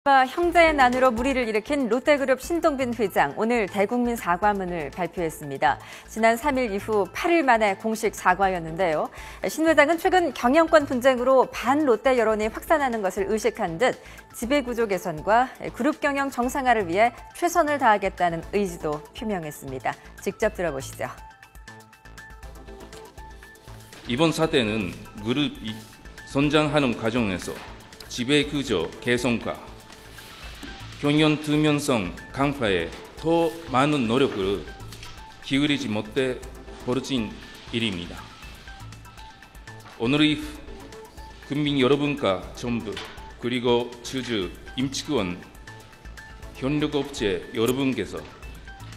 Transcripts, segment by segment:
형제의 난으로 물의를 일으킨 롯데그룹 신동빈 회장, 오늘 대국민 사과문을 발표했습니다. 지난 3일 이후 8일 만에 공식 사과였는데요. 신 회장은 최근 경영권 분쟁으로 반롯데 여론이 확산하는 것을 의식한 듯 지배구조 개선과 그룹 경영 정상화를 위해 최선을 다하겠다는 의지도 표명했습니다. 직접 들어보시죠. 이번 사태는 그룹이 성장하는 과정에서 지배구조 개선과 경영 투명성 강화에 더 많은 노력을 기울이지 못해 벌어진 일입니다. 오늘 이후 국민 여러분과 정부 그리고 주주, 임직원, 협력업체 여러분께서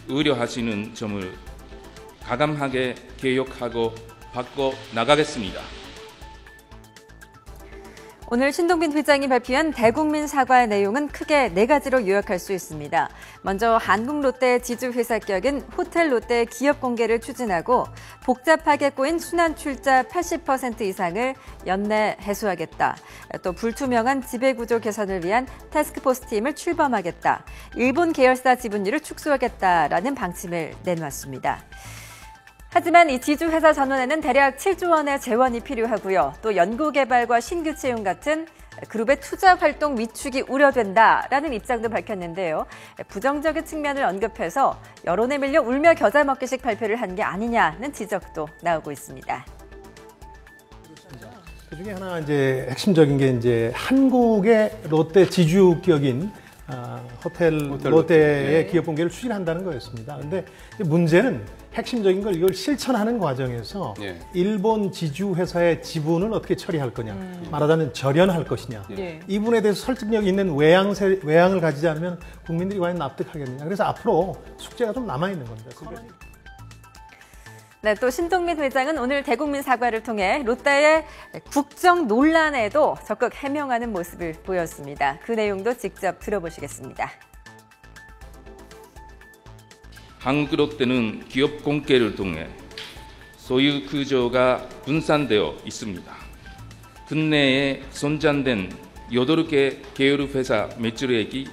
우려하시는 점을 과감하게 개혁하고 바꿔 나가겠습니다. 오늘 신동빈 회장이 발표한 대국민 사과의 내용은 크게 4가지로 요약할 수 있습니다. 먼저 한국롯데 지주회사 격인 호텔롯데 기업 공개를 추진하고 복잡하게 꼬인 순환출자 80% 이상을 연내 해소하겠다. 또 불투명한 지배구조 개선을 위한 태스크포스 팀을 출범하겠다. 일본 계열사 지분율을 축소하겠다라는 방침을 내놓았습니다. 하지만 이 지주회사 전원에는 대략 7조 원의 재원이 필요하고요. 또 연구개발과 신규 채용 같은 그룹의 투자 활동 위축이 우려된다라는 입장도 밝혔는데요. 부정적인 측면을 언급해서 여론에 밀려 울며 겨자 먹기식 발표를 한 게 아니냐는 지적도 나오고 있습니다. 그 중에 하나 이제 핵심적인 게 이제 한국의 롯데 지주격인 호텔 롯데의 기업 공개를 추진한다는 거였습니다. 그런데 문제는 핵심적인 걸 이걸 실천하는 과정에서 일본 지주회사의 지분을 어떻게 처리할 거냐, 말하자면 절연할 것이냐, 이 부분에 대해서 설득력 있는 외양을 가지지 않으면 국민들이 과연 납득하겠느냐. 그래서 앞으로 숙제가 좀 남아있는 겁니다. 네, 또 신동빈 회장은 오늘 대국민 사과를 통해 롯데의 국정 논란에도 적극 해명하는 모습을 보였습니다. 그 내용도 직접 들어보시겠습니다. 한국롯데는 기업 공개를 통해 소유 구조가 분산되어 있습니다. 국내에 선정된 8개 계열 회사 매출액이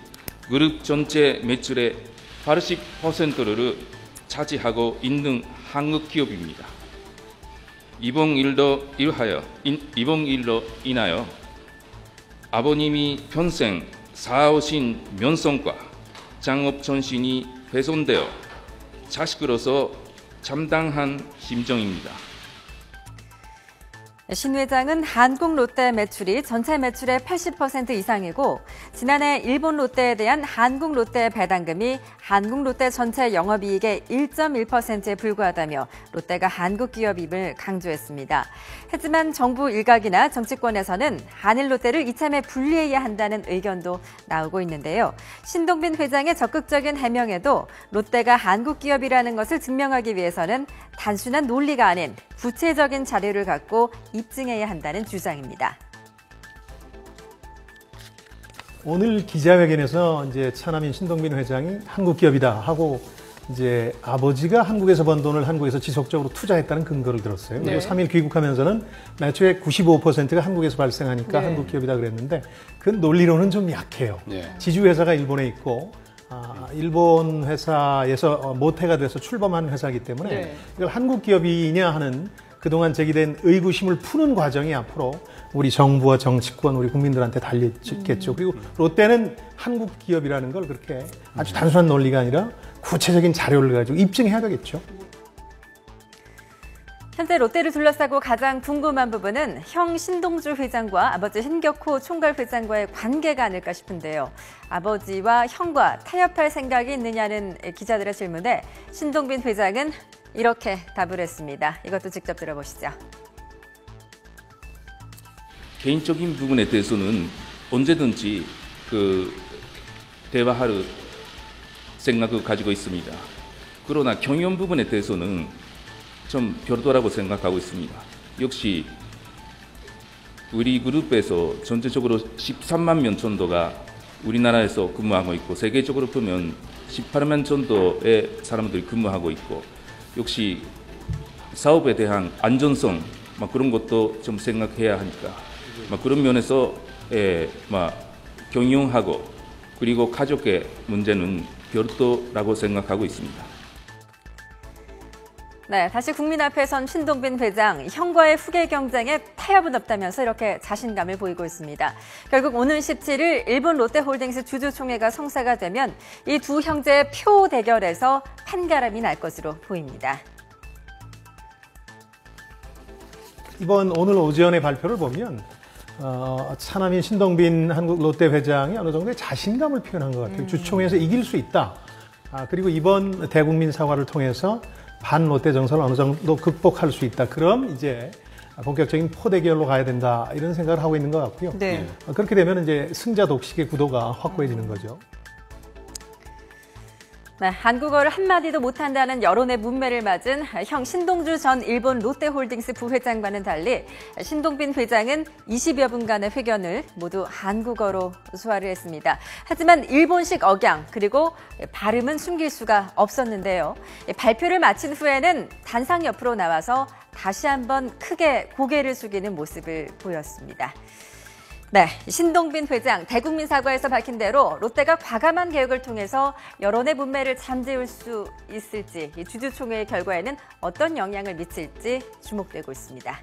그룹 전체 매출의 80%를 차지하고 있는 한국 기업입니다. 이번 일로 인하여 아버님이 평생 쌓아오신 명성과 창업 정신이 훼손되어 자식으로서 참담한 심정입니다. 신 회장은 한국 롯데 매출이 전체 매출의 80% 이상이고 지난해 일본 롯데에 대한 한국 롯데 배당금이 한국 롯데 전체 영업이익의 1.1%에 불과하다며 롯데가 한국 기업임을 강조했습니다. 하지만 정부 일각이나 정치권에서는 한일 롯데를 이참에 분리해야 한다는 의견도 나오고 있는데요. 신동빈 회장의 적극적인 해명에도 롯데가 한국 기업이라는 것을 증명하기 위해서는 단순한 논리가 아닌 구체적인 자료를 갖고 입증해야 한다는 주장입니다. 오늘 기자회견에서 이제 차남인 신동빈 회장이 한국 기업이다 하고 이제 아버지가 한국에서 번 돈을 한국에서 지속적으로 투자했다는 근거를 들었어요. 그리고 3일 귀국하면서는 매출의 95%가 한국에서 발생하니까 한국 기업이다 그랬는데 그 논리로는 좀 약해요. 지주회사가 일본에 있고 일본 회사에서 모태가 돼서 출범한 회사이기 때문에 이걸 한국 기업이냐 하는 그동안 제기된 의구심을 푸는 과정이 앞으로 우리 정부와 정치권, 우리 국민들한테 달리겠죠. 그리고 롯데는 한국 기업이라는 걸 그렇게 아주 단순한 논리가 아니라 구체적인 자료를 가지고 입증해야 되겠죠. 현재 롯데를 둘러싸고 가장 궁금한 부분은 형 신동주 회장과 아버지 신격호 총괄 회장과의 관계가 아닐까 싶은데요. 아버지와 형과 타협할 생각이 있느냐는 기자들의 질문에 신동빈 회장은 이렇게 답을 했습니다. 이것도 직접 들어보시죠. 개인적인 부분에 대해서는 언제든지 대화할 생각을 가지고 있습니다. 그러나 경영 부분에 대해서는 좀 별도라고 생각하고 있습니다. 역시 우리 그룹에서 전체적으로 13만 명 정도가 우리나라에서 근무하고 있고 세계적으로 보면 18만 정도의 사람들이 근무하고 있고 역시 사업에 대한 안전성 그런 것도 좀 생각해야 하니까 그런 면에서 경영하고 그리고 가족의 문제는 별도라고 생각하고 있습니다. 네, 다시 국민 앞에 선 신동빈 회장, 형과의 후계 경쟁에 타협은 없다면서 이렇게 자신감을 보이고 있습니다. 결국 오는 17일 일본 롯데홀딩스 주주총회가 성사가 되면 이 두 형제의 표 대결에서 판가름이 날 것으로 보입니다. 오늘 오전의 발표를 보면 차남인 신동빈 한국 롯데 회장이 어느 정도의 자신감을 표현한 것 같아요. 주총회에서 이길 수 있다. 그리고 이번 대국민 사과를 통해서 반 롯데 정서를 어느 정도 극복할 수 있다. 그럼 이제 본격적인 포대결로 가야 된다. 이런 생각을 하고 있는 것 같고요. 네. 그렇게 되면 이제 승자 독식의 구도가 확고해지는 거죠. 네, 한국어를 한마디도 못한다는 여론의 문매를 맞은 형 신동주 전 일본 롯데홀딩스 부회장과는 달리 신동빈 회장은 20여 분간의 회견을 모두 한국어로 소화를 했습니다. 하지만 일본식 억양 그리고 발음은 숨길 수가 없었는데요. 발표를 마친 후에는 단상 옆으로 나와서 다시 한번 크게 고개를 숙이는 모습을 보였습니다. 네, 신동빈 회장 대국민 사과에서 밝힌 대로 롯데가 과감한 개혁을 통해서 여론의 문매를 잠재울 수 있을지 이 주주총회의 결과에는 어떤 영향을 미칠지 주목되고 있습니다.